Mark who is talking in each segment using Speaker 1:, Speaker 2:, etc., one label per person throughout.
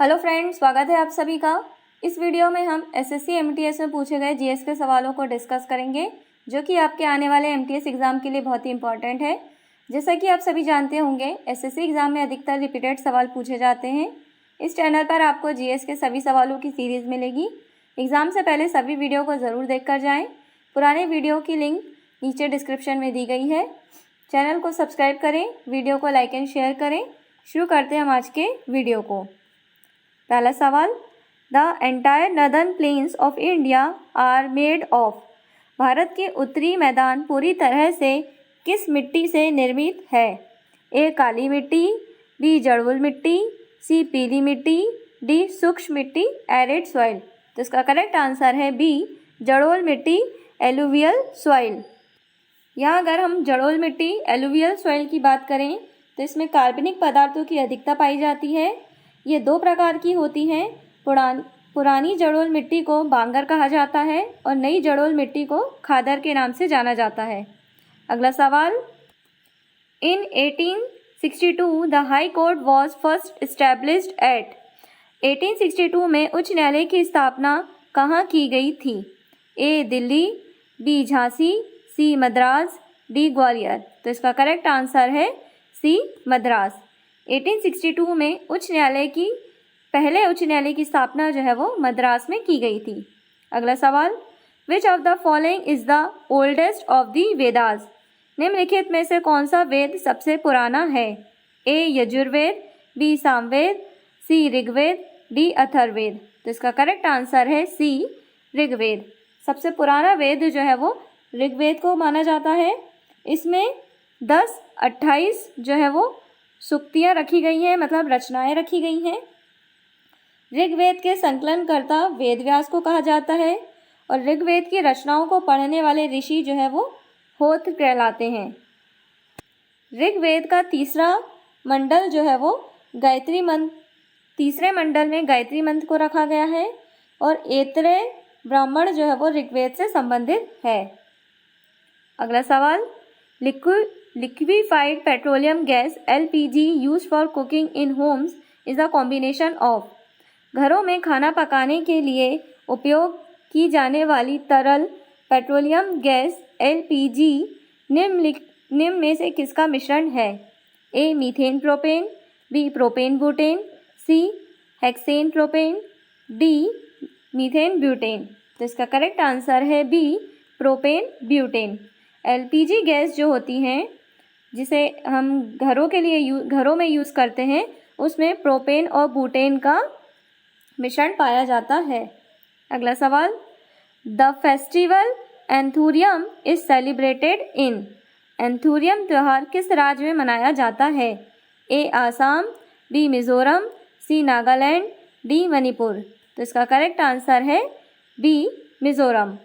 Speaker 1: Hello friends, स्वागत है आप सभी का। इस वीडियो में हम एसएससी एमटीएस में पूछे गए जीएस के सवालों को डिस्कस करेंगे, जो कि आपके आने वाले एमटीएस एग्ज़ाम के लिए बहुत ही इंपॉर्टेंट है। जैसा कि आप सभी जानते होंगे, एसएससी एग्ज़ाम में अधिकतर रिपीटेड सवाल पूछे जाते हैं। इस चैनल पर आपको जीएस के सभी सवालों की सीरीज़ मिलेगी। एग्ज़ाम से पहले सभी वीडियो को ज़रूर देख कर जाएँ। पुराने वीडियो की लिंक नीचे डिस्क्रिप्शन में दी गई है। चैनल को सब्सक्राइब करें, वीडियो को लाइक एंड शेयर करें। शुरू करते हैं हम आज के वीडियो को। पहला सवाल, the entire northern plains of India are made of. Bharat के उत्तरी मैदान पूरी तरह से किस मिट्टी से निर्मित है? ए काली मिट्टी, बी जड़वुल मिट्टी, सी पीली मिट्टी, डी सूक्ष्म मिट्टी एरिड सॉइल। तो इसका करेक्ट आंसर है बी जड़ोल मिट्टी एलुवियल सॉइल। यहाँ अगर हम जड़ोल मिट्टी एलुवियल सॉइल की बात करें तो इसमें कार्बनिक पदार्थों की अधिकता पाई जाती है। ये दो प्रकार की होती हैं। पुरानी जड़ोल मिट्टी को बांगर कहा जाता है और नई जड़ोल मिट्टी को खादर के नाम से जाना जाता है। अगला सवाल, इन 1862 the high court was first established eight. 1862 में उच्च न्यायालय की स्थापना कहाँ की गई थी? ए दिल्ली, बी झांसी, सी मद्रास, डी ग्वालियर। तो इसका करेक्ट आंसर है सी मद्रास। 1862 में पहले उच्च न्यायालय की स्थापना जो है वो मद्रास में की गई थी। अगला सवाल, which of the following is the oldest of the Vedas. निम्नलिखित में से कौन सा वेद सबसे पुराना है? ए यजुर्वेद, बी सामवेद, सी ऋग्वेद, डी अथर्ववेद। तो इसका करेक्ट आंसर है सी ऋग्वेद। सबसे पुराना वेद जो है वो ऋग्वेद को माना जाता है। इसमें 28 जो है वो सूक्तियाँ रखी गई हैं, मतलब रचनाएं रखी गई हैं। ऋग्वेद के संकलनकर्ता वेदव्यास को कहा जाता है और ऋग्वेद की रचनाओं को पढ़ने वाले ऋषि जो है वो होत्र कहलाते हैं। ऋग्वेद का तीसरा मंडल जो है वो गायत्री मंत्र, तीसरे मंडल में गायत्री मंत्र को रखा गया है और ऐतरेय ब्राह्मण जो है वो ऋग्वेद से संबंधित है। अगला सवाल, liquefied petroleum gas LPG used for cooking in Holmes is a combination of. घरों में खाना पकाने के लिए उपयोग की जाने वाली तरल पेट्रोलियम गैस LPG निम्न में से किसका मिश्रण है? A methane propane, B propane butane, C hexane propane, D methane butane. तो इसका करेक्ट आंसर है B propane butane. LPG gas जो होती हैं, जिसे हम घरों में यूज़ करते हैं, उसमें प्रोपेन और ब्यूटेन का मिश्रण पाया जाता है। अगला सवाल, the festival Anthurium is celebrated in. Anthurium त्यौहार किस राज्य में मनाया जाता है? A Assam, B Mizoram, C Nagaland, D Manipur. तो इसका करेक्ट आंसर है बी मिज़ोरम।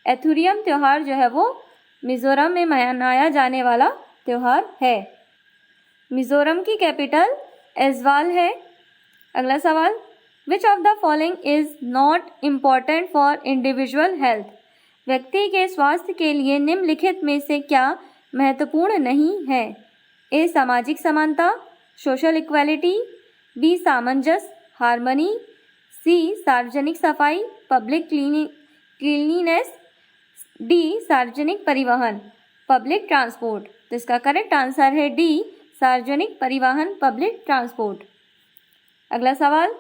Speaker 1: एंथूरियम त्यौहार जो है वो मिज़ोरम में मनाया जाने वाला त्यौहार है। मिज़ोरम की कैपिटल ऐज़वाल है। अगला सवाल, which of the following is not important for individual health. व्यक्ति के स्वास्थ्य के लिए निम्नलिखित में से क्या महत्वपूर्ण नहीं है? ए सामाजिक समानता, सोशल इक्वालिटी, बी सामंजस्य हार्मनी, सी सार्वजनिक सफाई पब्लिक क्लीनलीनेस, डी सार्वजनिक परिवहन पब्लिक ट्रांसपोर्ट। तो इसका करेक्ट आंसर है डी सार्वजनिक परिवहन पब्लिक ट्रांसपोर्ट। अगला सवाल,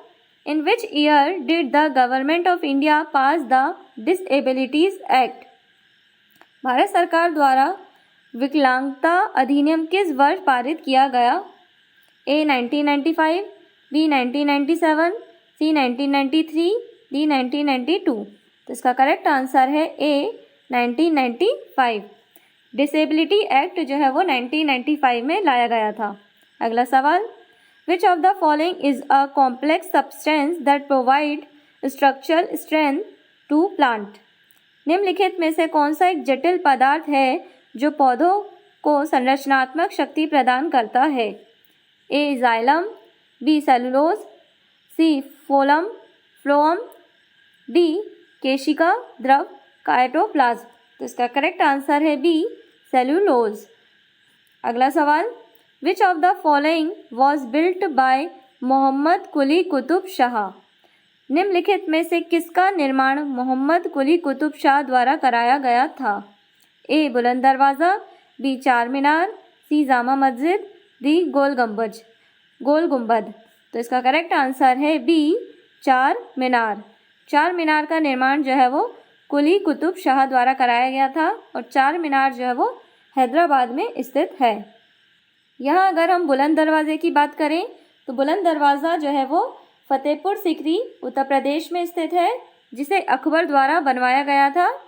Speaker 1: in which year did the government of India pass the disabilities act. Bharat सरकार द्वारा विकलांगता अधिनियम किस वर्ष पारित किया गया? A 1995, B 1997, C 1993, D 1992। तो इसका करेक्ट आंसर है ए 1995। डिसेबिलिटी एक्ट जो है वो 1995 में लाया गया था। अगला सवाल, which of the following is a complex substance that provide structural strength to plant. निम्नलिखित में से कौन सा एक जटिल पदार्थ है जो पौधों को संरचनात्मक शक्ति प्रदान करता है? A xylem, B cellulose, C phloem, D केशिका द्रव काइटोप्लाज्म। तो इसका करेक्ट आंसर है बी सेलुलोज। अगला सवाल, which of the following was built by Mohammed Quli Qutub Shah. निम्नलिखित में से किसका निर्माण मोहम्मद कुली कुतुब शाह द्वारा कराया गया था? ए बुलंद दरवाज़ा, बी चार मीनार, सी जामा मस्जिद, डी गोल गुंबद। तो इसका करेक्ट आंसर है बी चार मीनार। चार मीनार का निर्माण जो है वो कुली कुतुब शाह द्वारा कराया गया था और चार मीनार जो है वो हैदराबाद में स्थित है। यहाँ अगर हम बुलंद दरवाजे की बात करें तो बुलंद दरवाज़ा जो है वो फतेहपुर सीकरी उत्तर प्रदेश में स्थित है, जिसे अकबर द्वारा बनवाया गया था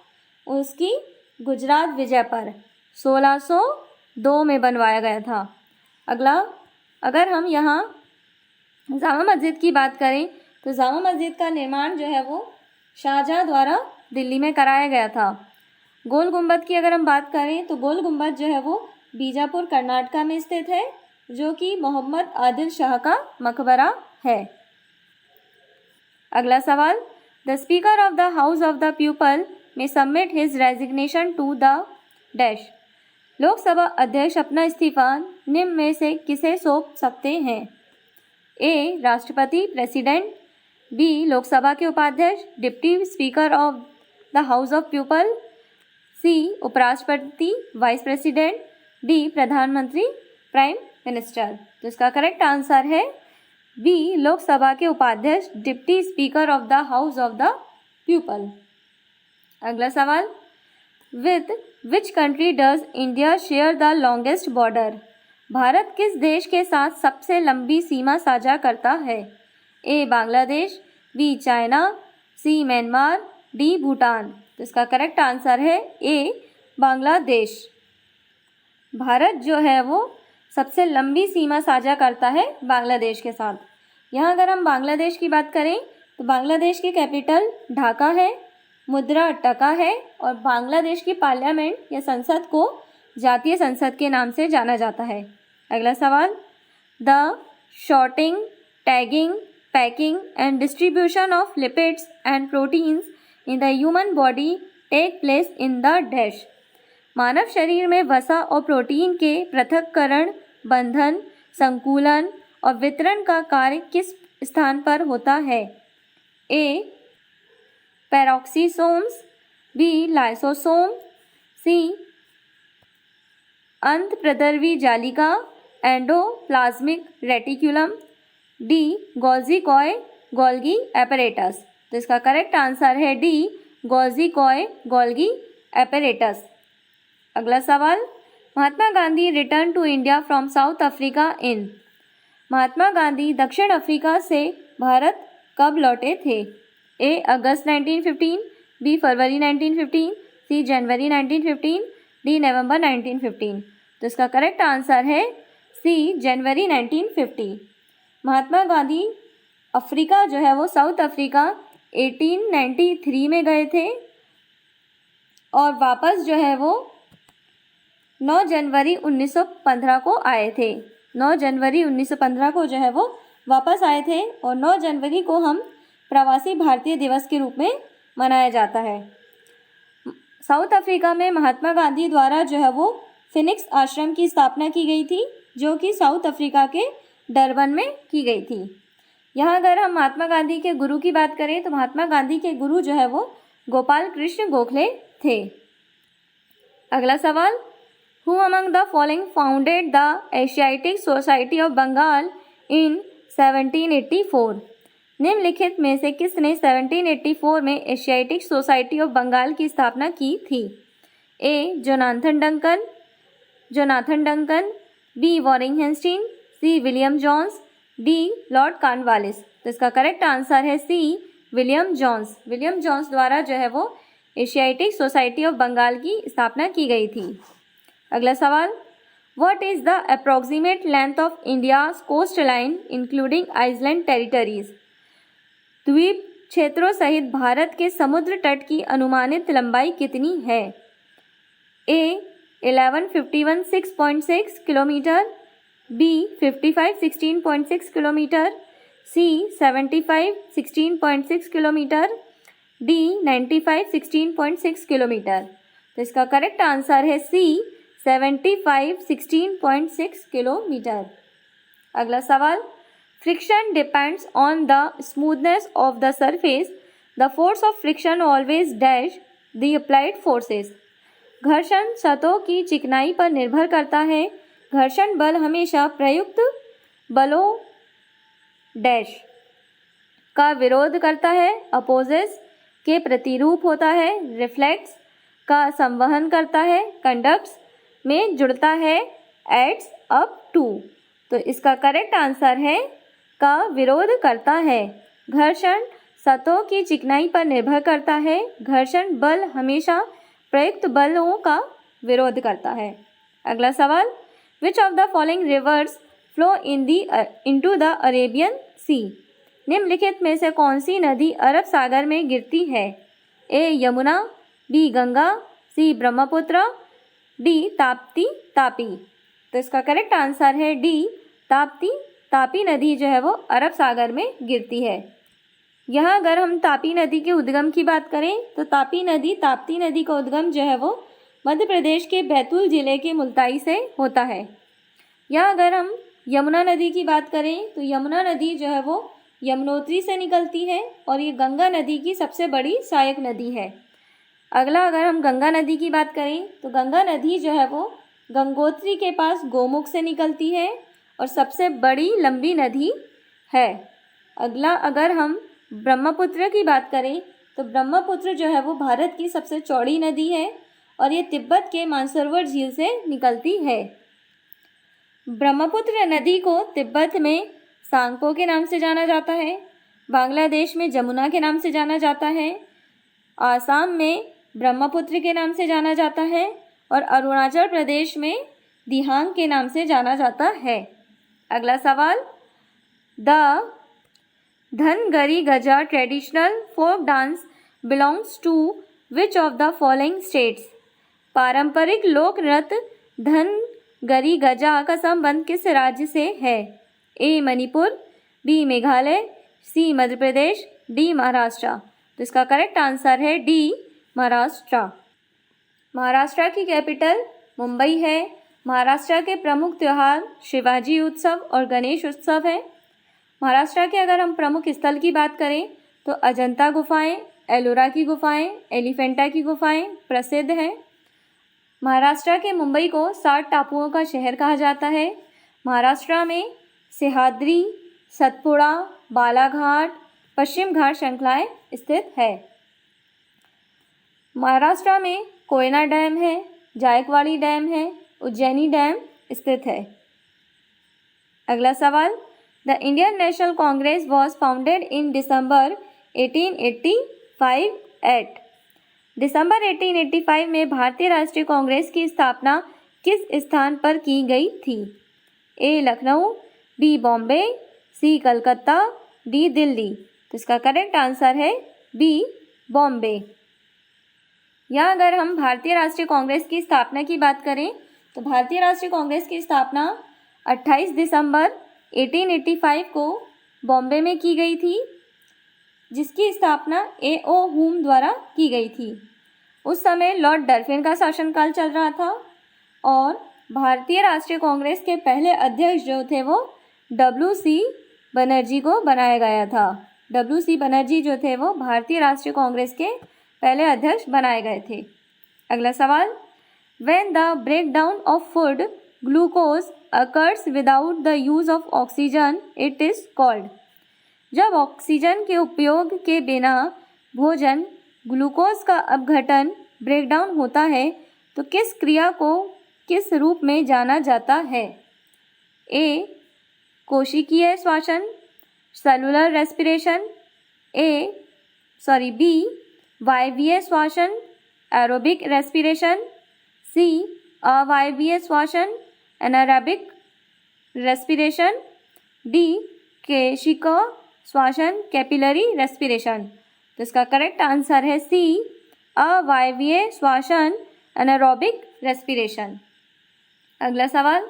Speaker 1: उसकी गुजरात विजय पर 1602 में बनवाया गया था। अगला अगर हम यहाँ जामा मस्जिद की बात करें तो जामा मस्जिद का निर्माण जो है वो शाहजहाँ द्वारा दिल्ली में कराया गया था। गोल गुंबद की अगर हम बात करें तो गोल गुंबद जो है वो बीजापुर कर्नाटका में स्थित है, जो कि मोहम्मद आदिल शाह का मकबरा है। अगला सवाल, the speaker of the house of the People may submit his resignation to the dash. Lok Sabha अध्यक्ष अपना इस्तीफा निम्न में से किसे सौंप सकते हैं? ए राष्ट्रपति प्रेसिडेंट, बी लोकसभा के उपाध्यक्ष deputy speaker of the house of people, C उपराष्ट्रपति वाइस प्रेसिडेंट, डी प्रधानमंत्री प्राइम मिनिस्टर। तो इसका करेक्ट आंसर है बी लोकसभा के उपाध्यक्ष deputy speaker of the house of the people. अगला सवाल, with which country does India share the longest border. Bharat किस देश के साथ सबसे लंबी सीमा साझा करता है? ए बांग्लादेश, बी चाइना, सी म्यांमार, डी भूटान। तो इसका करेक्ट आंसर है ए बांग्लादेश। भारत जो है वो सबसे लंबी सीमा साझा करता है बांग्लादेश के साथ। यहाँ अगर हम बांग्लादेश की बात करें तो बांग्लादेश की कैपिटल ढाका है, मुद्रा टका है और बांग्लादेश की पार्लियामेंट या संसद को जातीय संसद के नाम से जाना जाता है। अगला सवाल, the sorting, tagging, packing and distribution of lipids and proteins in the human body take place in the dash. मानव शरीर में वसा और प्रोटीन के पृथक्करण, बंधन, संकुलन और वितरण का कार्य किस स्थान पर होता है? A peroxisomes, B lysosome, C अंतःप्रद्रवी जालिका endoplasmic reticulum, D Golgi apparatus. तो इसका करेक्ट आंसर है डी गोल्गी एपरेटस। अगला सवाल, Mahatma Gandhi return to India from South Africa in. Mahatma Gandhi दक्षिण अफ्रीका से भारत कब लौटे थे? ए अगस्त 1915, बी फरवरी 1915, सी जनवरी 1915, डी नवंबर 1915। तो इसका करेक्ट आंसर है सी जनवरी 1950। महात्मा गांधी अफ्रीका जो है वो साउथ अफ्रीका 1893 में गए थे और वापस जो है वो 9 जनवरी 1915 को आए थे। 9 जनवरी 1915 को जो है वो वापस आए थे और 9 जनवरी को हम प्रवासी भारतीय दिवस के रूप में मनाया जाता है। साउथ अफ्रीका में महात्मा गांधी द्वारा जो है वो फिनिक्स आश्रम की स्थापना की गई थी, जो कि साउथ अफ्रीका के डरबन में की गई थी। यहाँ अगर हम महात्मा गांधी के गुरु की बात करें तो महात्मा गांधी के गुरु जो है वो गोपाल कृष्ण गोखले थे। अगला सवाल, who among the following founded the Asiatic Society of Bengal in 1784। निम्नलिखित में से किसने 1784 में एशियाटिक सोसाइटी ऑफ बंगाल की स्थापना की थी? A Jonathan Duncan, B Warren Hastings, C William Jones, D Lord Cornwallis. तो इसका करेक्ट आंसर है C William Jones. William Jones द्वारा जो है वो एशियाटिक सोसाइटी ऑफ बंगाल की स्थापना की गई थी। अगला सवाल, what is the approximate length of India's coast line including island territories. द्वीप क्षेत्रों सहित भारत के समुद्र तट की अनुमानित लंबाई कितनी है? ए 1151.6 किलोमीटर, बी 5516.6 किलोमीटर, सी 7516.6 किलोमीटर, डी 9516.6 किलोमीटर। तो इसका करेक्ट आंसर है सी 7516.6 किलोमीटर। अगला सवाल, Friction depends on the smoothness of the surface. The force of friction always dash the applied forces. घर्षण सतहों की चिकनाई पर निर्भर करता है. घर्षण बल हमेशा प्रयुक्त बलों डैश का विरोध करता है. अपोजेस के प्रतिरूप होता है. रिफ्लेक्ट्स का संवहन करता है. कंडक्ट्स में जुड़ता है. Adds up to. तो इसका करेक्ट आंसर है का विरोध करता है. घर्षण सतहों की चिकनाई पर निर्भर करता है. घर्षण बल हमेशा प्रयुक्त बलों का विरोध करता है. अगला सवाल, which of the following rivers flow into the Arabian Sea? निम्नलिखित में से कौन सी नदी अरब सागर में गिरती है? ए यमुना, बी गंगा, सी ब्रह्मपुत्र, डी ताप्ती तापी. तो इसका करेक्ट आंसर है डी ताप्ती. तापी नदी जो है वो अरब सागर में गिरती है. यहाँ अगर हम तापी नदी के उद्गम की बात करें तो तापी नदी ताप्ती नदी का उद्गम जो है वो मध्य प्रदेश के बैतूल जिले के मुल्ताई से होता है. यहाँ अगर हम यमुना नदी की बात करें तो यमुना नदी जो है वो यमुनोत्री से निकलती है और ये गंगा नदी की सबसे बड़ी सहायक नदी है. अगला अगर हम गंगा नदी की बात करें तो गंगा नदी जो है वो गंगोत्री के पास गोमुख से निकलती है और सबसे बड़ी लंबी नदी है. अगला अगर हम ब्रह्मपुत्र की बात करें तो ब्रह्मपुत्र जो है वो भारत की सबसे चौड़ी नदी है और ये तिब्बत के मानसरोवर झील से निकलती है. ब्रह्मपुत्र नदी को तिब्बत में सांगपो के नाम से जाना जाता है. बांग्लादेश में जमुना के नाम से जाना जाता है. आसाम में ब्रह्मपुत्र के नाम से जाना जाता है और अरुणाचल प्रदेश में दिहांग के नाम से जाना जाता है. अगला सवाल, the Dhangari Gaja traditional folk dance belongs to which of the following states? पारंपरिक लोक नृत्य धनगरी गजा का संबंध किस राज्य से है? ए मणिपुर, बी मेघालय, सी मध्य प्रदेश, डी महाराष्ट्र. तो इसका करेक्ट आंसर है डी महाराष्ट्र. महाराष्ट्र की कैपिटल मुंबई है. महाराष्ट्र के प्रमुख त्यौहार शिवाजी उत्सव और गणेश उत्सव है. महाराष्ट्र के अगर हम प्रमुख स्थल की बात करें तो अजंता गुफाएं, एलोरा की गुफाएं, एलिफेंटा की गुफाएं प्रसिद्ध हैं. महाराष्ट्र के मुंबई को 60 टापुओं का शहर कहा जाता है. महाराष्ट्र में सिंहाद्री, सतपुड़ा, बालाघाट, पश्चिम घाट श्रृंखलाएं स्थित है. महाराष्ट्र में कोयना डैम है, जायकवाड़ी डैम है, उज्जैनी डैम स्थित है. अगला सवाल, the Indian National Congress was founded in December 1885 at. दिसंबर 1885 में भारतीय राष्ट्रीय कांग्रेस की स्थापना किस स्थान पर की गई थी? ए लखनऊ, बी बॉम्बे, सी कलकत्ता, डी दिल्ली. तो इसका करेक्ट आंसर है बी बॉम्बे. या अगर हम भारतीय राष्ट्रीय कांग्रेस की स्थापना की बात करें तो भारतीय राष्ट्रीय कांग्रेस की स्थापना 28 दिसंबर 1885 को बॉम्बे में की गई थी, जिसकी स्थापना A.O. हुम द्वारा की गई थी. उस समय लॉर्ड डल्फिन का शासनकाल चल रहा था और भारतीय राष्ट्रीय कांग्रेस के पहले अध्यक्ष जो थे वो W.C. बनर्जी को बनाया गया था. W.C. बनर्जी जो थे वो भारतीय राष्ट्रीय कांग्रेस के पहले अध्यक्ष बनाए गए थे. अगला सवाल, when the breakdown of food glucose occurs without the use of oxygen it is called. जब ऑक्सीजन के उपयोग के बिना भोजन ग्लूकोज का अपघटन ब्रेकडाउन होता है तो किस क्रिया को किस रूप में जाना जाता है? ए कोशिकीय श्वसन, सेलुलर रेस्पिरेशन, बी वायवीय श्वसन, एरोबिक रेस्पिरेशन, सी अवायवीय श्वसन, एनारोबिक रेस्पिरेशन, डी केशिका श्वसन, कैपिलरी रेस्पिरेशन. तो इसका करेक्ट आंसर है सी अवायवीय श्वसन, एनारोबिक रेस्पिरेशन. अगला सवाल,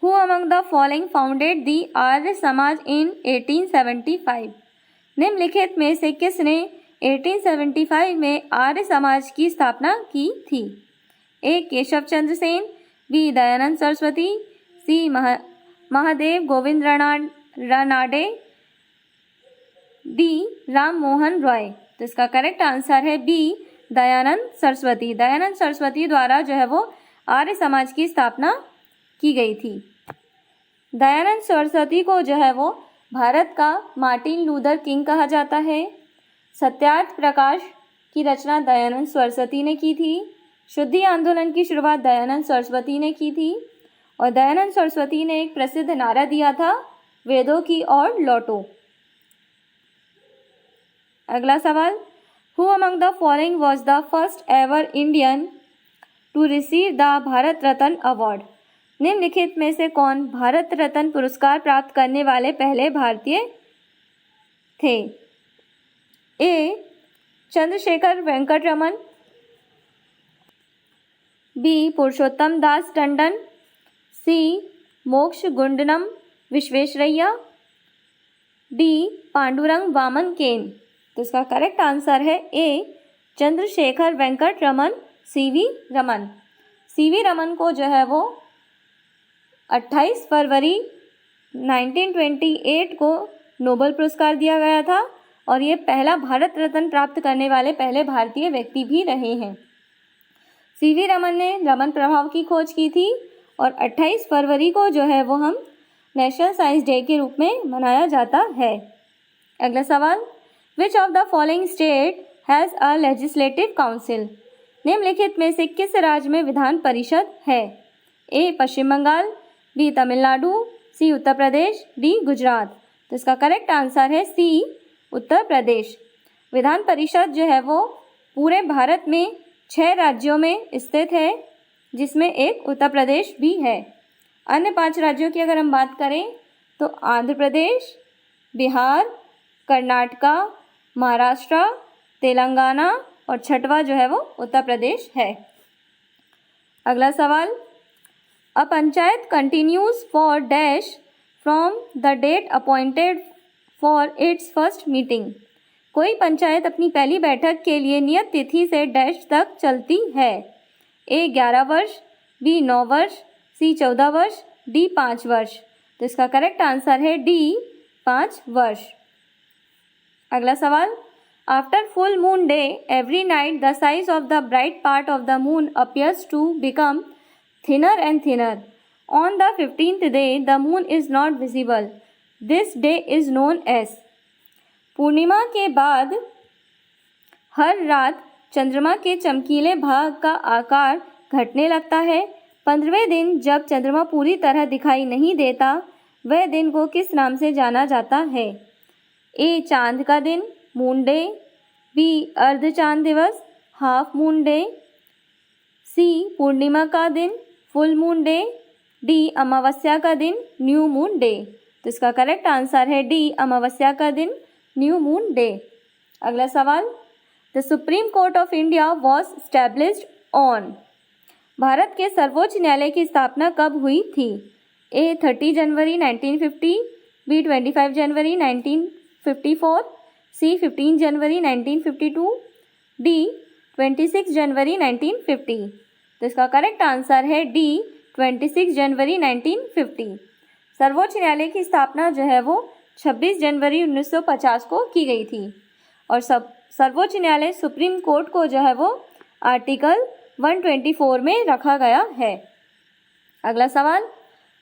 Speaker 1: who among the following founded the Arya Samaj in 1875? निम्नलिखित में से किसने 1875 में आर्य समाज की स्थापना की थी? ए केशव चंद्र सेन, बी दयानंद सरस्वती, सी महादेव गोविंद रानाडे, डी राम मोहन रॉय। तो इसका करेक्ट आंसर है बी दयानंद सरस्वती। दयानंद सरस्वती द्वारा जो है वो आर्य समाज की स्थापना की गई थी। दयानंद सरस्वती को जो है वो भारत का मार्टिन लूथर किंग कहा जाता है। सत्यार्थ प्रकाश की रचना दयानंद सरस्वती ने की थी। शुद्धि आंदोलन की शुरुआत दयानंद सरस्वती ने की थी और दयानंद सरस्वती ने एक प्रसिद्ध नारा दिया था, वेदों की ओर लौटो। अगला सवाल, who among the following was the first ever Indian to receive the Bharat Ratna award. निम्नलिखित में से कौन भारत रत्न पुरस्कार प्राप्त करने वाले पहले भारतीय थे? ए चंद्रशेखर वेंकट रमन, बी पुरुषोत्तम दास टंडन, सी मोक्ष गुंडनम विश्वेश्वरैया, डी पांडुरंग वामन केन। तो इसका करेक्ट आंसर है ए चंद्रशेखर वेंकट रमन, सीवी रमन। सीवी रमन को जो है वो 28 फरवरी 1928 को नोबेल पुरस्कार दिया गया था और ये पहला भारत रत्न प्राप्त करने वाले पहले भारतीय व्यक्ति भी रहे हैं। सीवी रमन ने रमन प्रभाव की खोज की थी और 28 फरवरी को जो है वो हम नेशनल साइंस डे के रूप में मनाया जाता है। अगला सवाल, which of the following state has a legislative council. निम्नलिखित में से किस राज्य में विधान परिषद है? ए पश्चिम बंगाल, बी तमिलनाडु, सी उत्तर प्रदेश, डी गुजरात। तो इसका करेक्ट आंसर है सी उत्तर प्रदेश। विधान परिषद जो है वो पूरे भारत में 6 राज्यों में स्थित है, जिसमें एक उत्तर प्रदेश भी है। अन्य 5 राज्यों की अगर हम बात करें तो आंध्र प्रदेश, बिहार, कर्नाटका, महाराष्ट्र, तेलंगाना और छठवां जो है वो उत्तर प्रदेश है। अगला सवाल, a panchayat continues for dash from the date appointed for its first meeting. कोई पंचायत अपनी पहली बैठक के लिए नियत तिथि से डैश तक चलती है। ए 11 वर्ष, बी 9 वर्ष, सी 14 वर्ष, डी 5 वर्ष। तो इसका करेक्ट आंसर है डी 5 वर्ष। अगला सवाल, after full moon day every night the size of the bright part of the moon appears to become thinner and thinner. On the 15th day, the moon is not visible. This day is known as। पूर्णिमा के बाद हर रात चंद्रमा के चमकीले भाग का आकार घटने लगता है। 15वें दिन जब चंद्रमा पूरी तरह दिखाई नहीं देता, वह दिन को किस नाम से जाना जाता है? ए चांद का दिन, मून डे, बी अर्ध चांद दिवस, हाफ मून डे, सी पूर्णिमा का दिन, फुल मून डे, डी अमावस्या का दिन, न्यू मून डे। तो इसका करेक्ट आंसर है डी अमावस्या का दिन, न्यू मून डे। अगला सवाल, the supreme court of India was established on. Bharat के सर्वोच्च न्यायालय की स्थापना कब हुई थी? ए 30 जनवरी 1950, बी 25 जनवरी 1954, सी 15 जनवरी 1952, डी 26 जनवरी 1950। तो इसका करेक्ट आंसर है डी 26 जनवरी 1950। सर्वोच्च न्यायालय की स्थापना जो है वो 26 जनवरी 1950 को की गई थी और सर्वोच्च न्यायालय सुप्रीम कोर्ट को जो है वो आर्टिकल 124 में रखा गया है। अगला सवाल,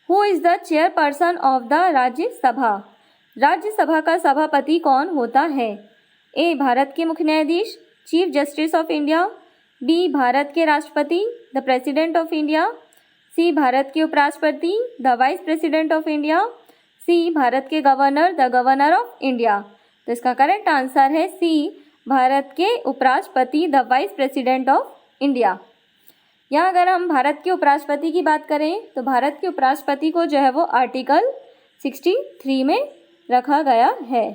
Speaker 1: who is the chairperson of the Rajya Sabha. Rajya Sabha का सभापति कौन होता है? ए भारत के मुख्य न्यायाधीश, chief justice of India, B Bharat के राष्ट्रपति, the president of India, C Bharat के उपराष्ट्रपति, the vice president of India, C Bharat के governor, the governor of India. तो इसका करेक्ट आंसर है सी भारत के उपराष्ट्रपति, the vice president of India. यहाँ अगर हम भारत के उपराष्ट्रपति की बात करें तो भारत के उपराष्ट्रपति को जो है वो आर्टिकल 63 में रखा गया है।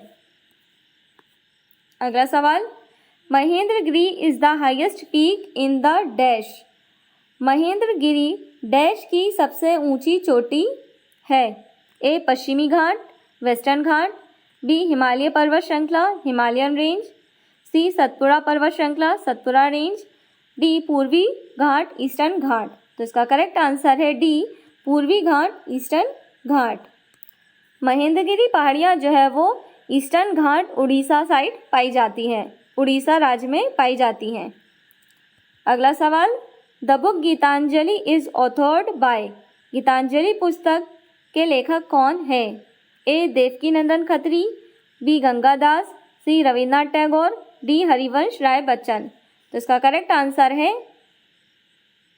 Speaker 1: अगला सवाल, Mahendragiri is the highest peak in the dash. Mahendragiri dash की सबसे ऊंची चोटी है। ए पश्चिमी घाट, वेस्टर्न घाट, बी हिमालय पर्वत श्रृंखला, हिमालयन रेंज, सी सतपुड़ा पर्वत श्रृंखला, सतपुड़ा रेंज, डी पूर्वी घाट, ईस्टर्न घाट। तो इसका करेक्ट आंसर है डी पूर्वी घाट, ईस्टर्न घाट। महेंद्रगिरी पहाड़ियाँ जो है वो ईस्टर्न घाट उड़ीसा साइड पाई जाती हैं, उड़ीसा राज्य में पाई जाती हैं। अगला सवाल, the book Gitanjali is authored by, Gitanjali पुस्तक के लेखक कौन है? A Devaki Nandan Khatri, B Gangadas, C Rabindranath Tagore, D Harivansh Rai Bachchan. तो इसका करेक्ट आंसर है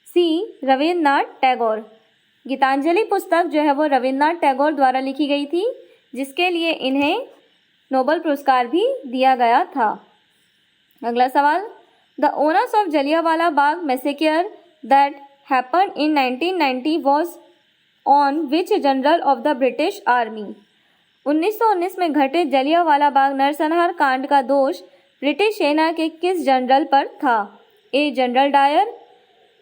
Speaker 1: सी रविन्द्रनाथ टैगोर। गीतांजलि पुस्तक जो है वो रविन्द्रनाथ टैगोर द्वारा लिखी गई थी, जिसके लिए इन्हें नोबेल पुरस्कार भी दिया गया था। अगला सवाल, the owners of Jallianwala Bagh massacre that happened in 1990 was on which general of the British army? 1919 में घटित जलियांवाला बाग नरसंहार कांड का दोष ब्रिटिश सेना के किस जनरल पर था? A General Dyer,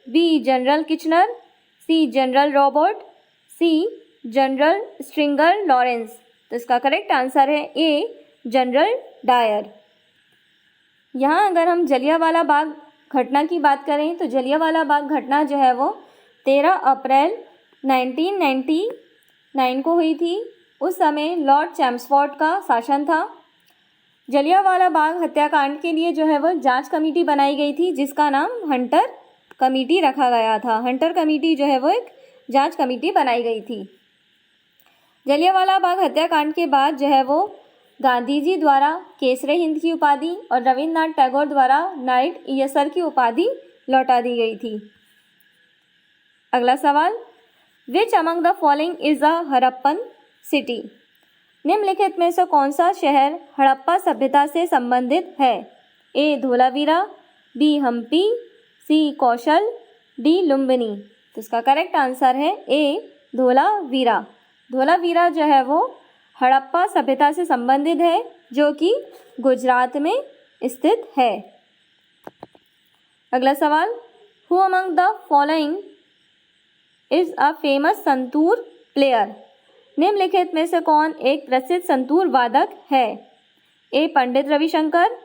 Speaker 1: B General Kitchener, C General Robert, C General Stringer Lawrence. तो इसका करेक्ट आंसर है ए जनरल डायर। यहाँ अगर हम जलियांवाला बाग घटना की बात करें तो जलियांवाला बाग घटना जो है वो 13 अप्रैल 1999 को हुई थी। उस समय लॉर्ड चैम्सफोर्ड का शासन था। जलियांवाला बाग हत्याकांड के लिए जो है वो जांच कमेटी बनाई गई थी, जिसका नाम हंटर कमेटी रखा गया था। हंटर कमेटी जो है वो एक जांच कमेटी बनाई गई थी। जलियांवाला बाग हत्याकांड के बाद जो है वो गांधी जी द्वारा केसरे हिंद की उपाधि और रविन्द्रनाथ टैगोर द्वारा नाइट ईएसआर की उपाधि लौटा दी गई थी। अगला सवाल, which among the following is a Harappan city? निम्नलिखित में से कौन सा शहर हड़प्पा सभ्यता से संबंधित है? ए धोलावीरा, बी हम्पी, सी कौशल, डी लुम्बिनी। तो इसका करेक्ट आंसर है ए धोलावीरा। धोलावीरा जो है वो हड़प्पा सभ्यता से संबंधित है, जो कि गुजरात में स्थित है। अगला सवाल, who among the following is a famous santoor player? निम्नलिखित में से कौन एक प्रसिद्ध संतूर वादक है? ए पंडित रविशंकर,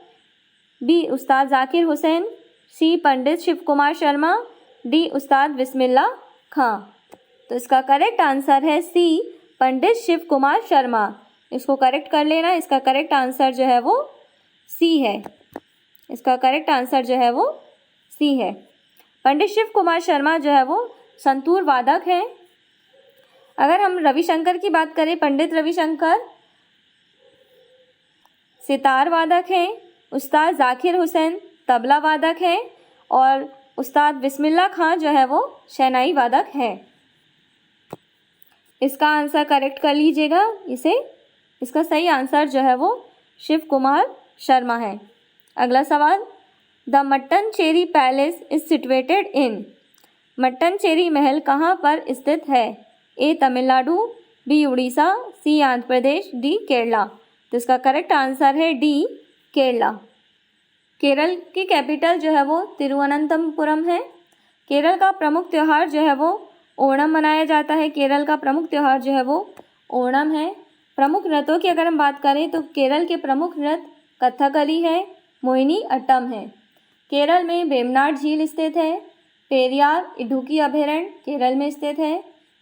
Speaker 1: बी उस्ताद जाकिर हुसैन, सी पंडित शिव कुमार शर्मा, डी उस्ताद बिस्मिल्लाह खां। तो इसका करेक्ट आंसर है सी पंडित शिव कुमार शर्मा। इसको करेक्ट कर लेना, इसका करेक्ट आंसर जो है वो सी है। इसका करेक्ट आंसर जो है वो सी है। पंडित शिव कुमार शर्मा जो है वो संतूर वादक हैं। अगर हम रविशंकर की बात करें, पंडित रविशंकर सितार वादक हैं, उस्ताद जाकिर हुसैन तबला वादक हैं और उस्ताद बिस्मिल्लाह खां जो है वो शहनाई वादक है। इसका आंसर करेक्ट कर लीजिएगा इसे। इसका सही आंसर जो है वो शिव कुमार शर्मा है। अगला सवाल, the Mattancherry palace is situated in? Mattancherry महल कहाँ पर स्थित है? ए तमिलनाडु, बी उड़ीसा, सी आंध्र प्रदेश, डी केरला। तो इसका करेक्ट आंसर है डी केरला। केरल की कैपिटल जो है वो तिरुवनंतपुरम है। केरल का प्रमुख त्यौहार जो है वो ओणम मनाया जाता है। केरल का प्रमुख त्यौहार जो है वो ओणम है। प्रमुख नृत्यों की अगर हम बात करें तो केरल के प्रमुख नृत्य कथकली है, मोहिनी अट्टम है। केरल में वेम्बनाड झील स्थित है। पेरियार इडुक्की अभयारण्य केरल में स्थित है।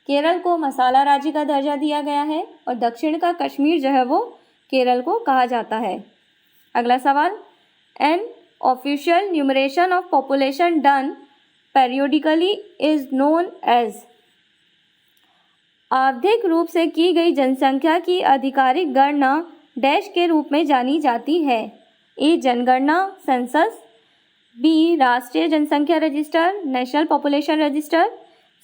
Speaker 1: केरल को मसाला राज्य का दर्जा दिया गया है और दक्षिण का कश्मीर जो है वो केरल को कहा जाता है। अगला सवाल, an official numeration of population done periodically is known as? आवधिक रूप से की गई जनसंख्या की आधिकारिक गणना डैश के रूप में जानी जाती है। ए जनगणना सेंसस, बी राष्ट्रीय जनसंख्या रजिस्टर नेशनल पॉपुलेशन रजिस्टर,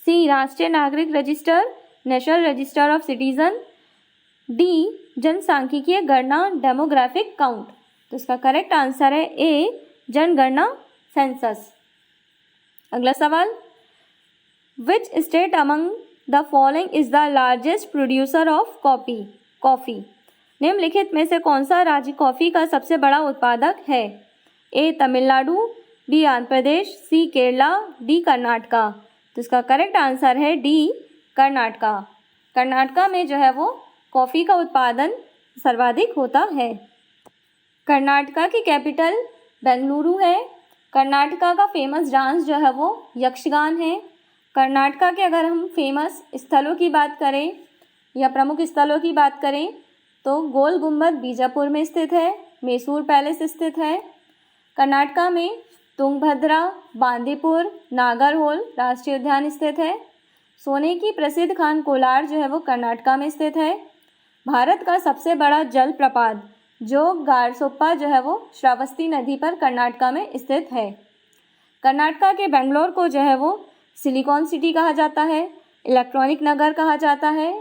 Speaker 1: सी राष्ट्रीय नागरिक register national register of citizen, D जनसांख्यिकीय गणना डेमोग्राफिक काउंट। तो इसका करेक्ट आंसर है ए जनगणना सेंसस। अगला सवाल, which state among the following is the largest producer of coffee? निम्नलिखित में से कौन सा राज्य कॉफ़ी का सबसे बड़ा उत्पादक है? ए तमिलनाडु, बी आंध्र प्रदेश, सी केरला, डी कर्नाटका। तो इसका करेक्ट आंसर है डी कर्नाटका। कर्नाटका में जो है वो कॉफ़ी का उत्पादन सर्वाधिक होता है। कर्नाटका की कैपिटल बेंगलुरु है। कर्नाटका का फेमस डांस जो है वो यक्षगान है। कर्नाटका के अगर हम फेमस स्थलों की बात करें या प्रमुख स्थलों की बात करें तो गोल गुम्बद बीजापुर में स्थित है, मैसूर पैलेस स्थित है। कर्नाटका में तुंगभद्रा, बांदीपुर, नागरहोल राष्ट्रीय उद्यान स्थित है। सोने की प्रसिद्ध खान कोलार जो है वो कर्नाटका में स्थित है। भारत का सबसे बड़ा जलप्रपात जोग गारसोप्पा जो है वो श्रावस्ती नदी पर कर्नाटका में स्थित है। कर्नाटका के बेंगलोर को जो है वो सिलिकॉन सिटी कहा जाता है, इलेक्ट्रॉनिक नगर कहा जाता है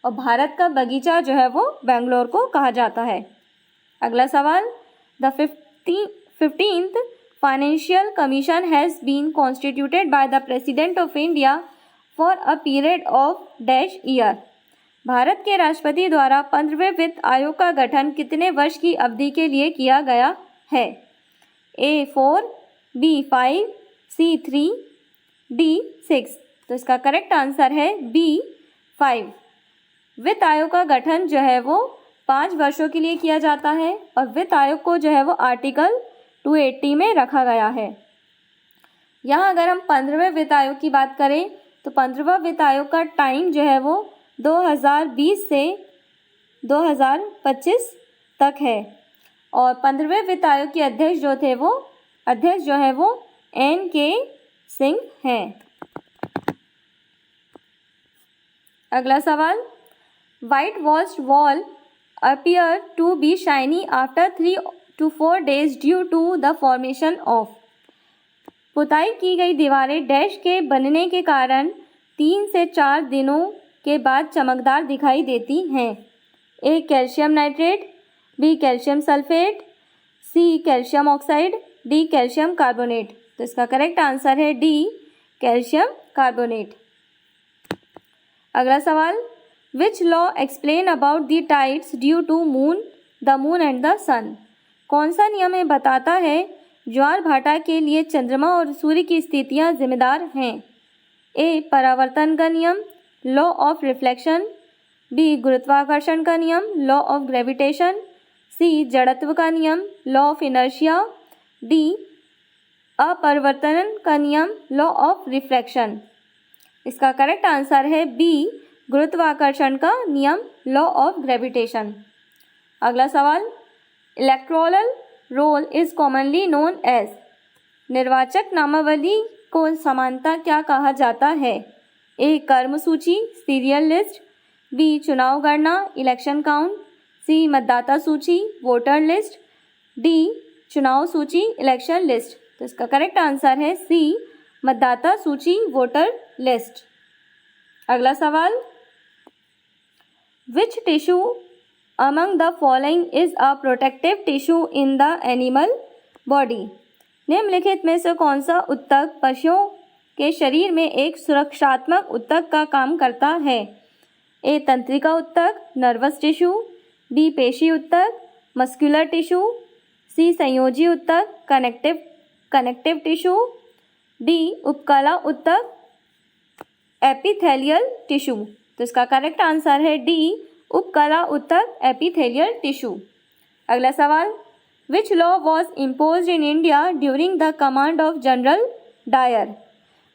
Speaker 1: और भारत का बगीचा जो है वो बेंगलोर को कहा जाता है। अगला सवाल, the 15th financial commission has been constituted by the president of India for a period of dash year. Bharat के राष्ट्रपति द्वारा 15वें वित्त आयोग का गठन कितने वर्ष की अवधि के लिए किया गया है? A 4, B 5, C 3, D 6। तो इसका करेक्ट आंसर है B 5। वित्त आयोग का गठन जो है वो 5 वर्षों के लिए किया जाता है और वित्त आयोग को जो है वो आर्टिकल 280 में रखा गया है। यहाँ अगर हम 15वें वित्त आयोग की बात करें तो 15वां वित्त आयोग का टाइम जो है वो 2020 से 2025 तक है और 15वें वित्त आयोग के अध्यक्ष जो है वो N.K. सिंह हैं। अगला सवाल, white washed wall appear to be shiny after 3 to 4 days due to the formation of। पुताई की गई दीवारें डैश के बनने के कारण 3 से 4 दिनों के बाद चमकदार दिखाई देती हैं। A calcium nitrate, B calcium sulphate, C calcium oxide, D calcium carbonate. तो इसका करेक्ट आंसर है D कैल्शियम कार्बोनेट। अगला सवाल, which law explain about the tides due to the moon and the sun. कौन सा नियम है बताता है ज्वार भाटा के लिए चंद्रमा और सूर्य की स्थितियां जिम्मेदार हैं? A परावर्तन का नियम, लॉ ऑफ रिफ्लेक्शन, B गुरुत्वाकर्षण का नियम, लॉ ऑफ ग्रेविटेशन, C जड़त्व का नियम, लॉ ऑफ इनर्शिया, D अपरिवर्तन का नियम, लॉ ऑफ रिफ्लेक्शन। इसका करेक्ट आंसर है B गुरुत्वाकर्षण का नियम, लॉ ऑफ ग्रेविटेशन। अगला सवाल, electoral roll is commonly known as. निर्वाचक नामावली को समानता क्या कहा जाता है? A कर्म सूची, सीरियल लिस्ट, B चुनाव गणना, इलेक्शन काउंट, C मतदाता सूची, वोटर लिस्ट, D चुनाव सूची, इलेक्शन लिस्ट। तो इसका करेक्ट आंसर है C मतदाता सूची, वोटर लिस्ट। अगला सवाल, which tissue among the following is a protective tissue in the animal body. निम्नलिखित में से कौन सा ऊतक पशुओं के शरीर में एक सुरक्षात्मक ऊतक का काम करता है? A तंत्रिका ऊतक, नर्वस टिश्यू, B पेशी ऊतक, मस्कुलर टिश्यू, C संयोजी ऊतक, कनेक्टिव टिश्यू, D उपकला ऊतक, एपिथेलियल टिश्यू। तो इसका करेक्ट आंसर है D उपकला ऊतक, एपिथेलियल टिश्यू। अगला सवाल, which law was imposed in India during the command of General Dyer.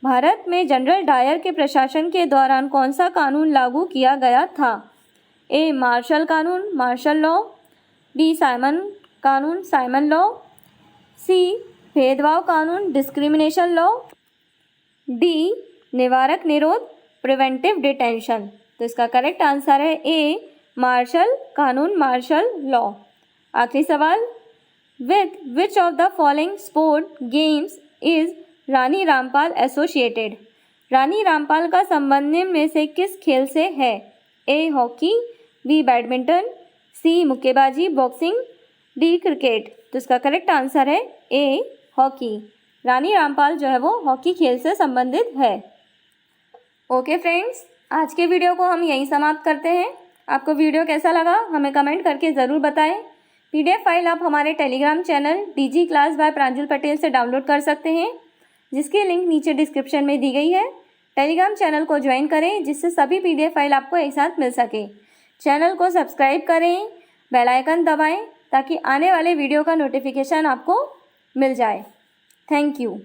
Speaker 1: Bharat में जनरल डायर के प्रशासन के दौरान कौन सा कानून लागू किया गया था? A मार्शल कानून, मार्शल लॉ, B साइमन कानून, साइमन लॉ, C भेदभाव कानून, डिस्क्रिमिनेशन लॉ, D निवारक निरोध, प्रिवेंटिव डिटेंशन। तो इसका करेक्ट आंसर है A मार्शल कानून, मार्शल लॉ। आखिरी सवाल, with which of the following sport games is Rani Rampal associated. Rani Rampal का संबंध में से किस खेल से है? A hockey, B badminton, C मुक्केबाजी, बॉक्सिंग, D क्रिकेट। तो इसका करेक्ट आंसर है A हॉकी। रानी रामपाल जो है वो हॉकी खेल से संबंधित है। ओके फ्रेंड्स, आज के वीडियो को हम यहीं समाप्त करते हैं। आपको वीडियो कैसा लगा हमें कमेंट करके ज़रूर बताएं। PDF फाइल आप हमारे Telegram channel DG class by Pranjal Patel से डाउनलोड कर सकते हैं, जिसकी लिंक नीचे डिस्क्रिप्शन में दी गई है। टेलीग्राम चैनल को ज्वाइन करें जिससे सभी PDF फाइल आपको एक साथ मिल सके। चैनल को सब्सक्राइब करें, बेल आइकन दबाएं ताकि आने वाले वीडियो का नोटिफिकेशन आपको मिल जाए। Thank you.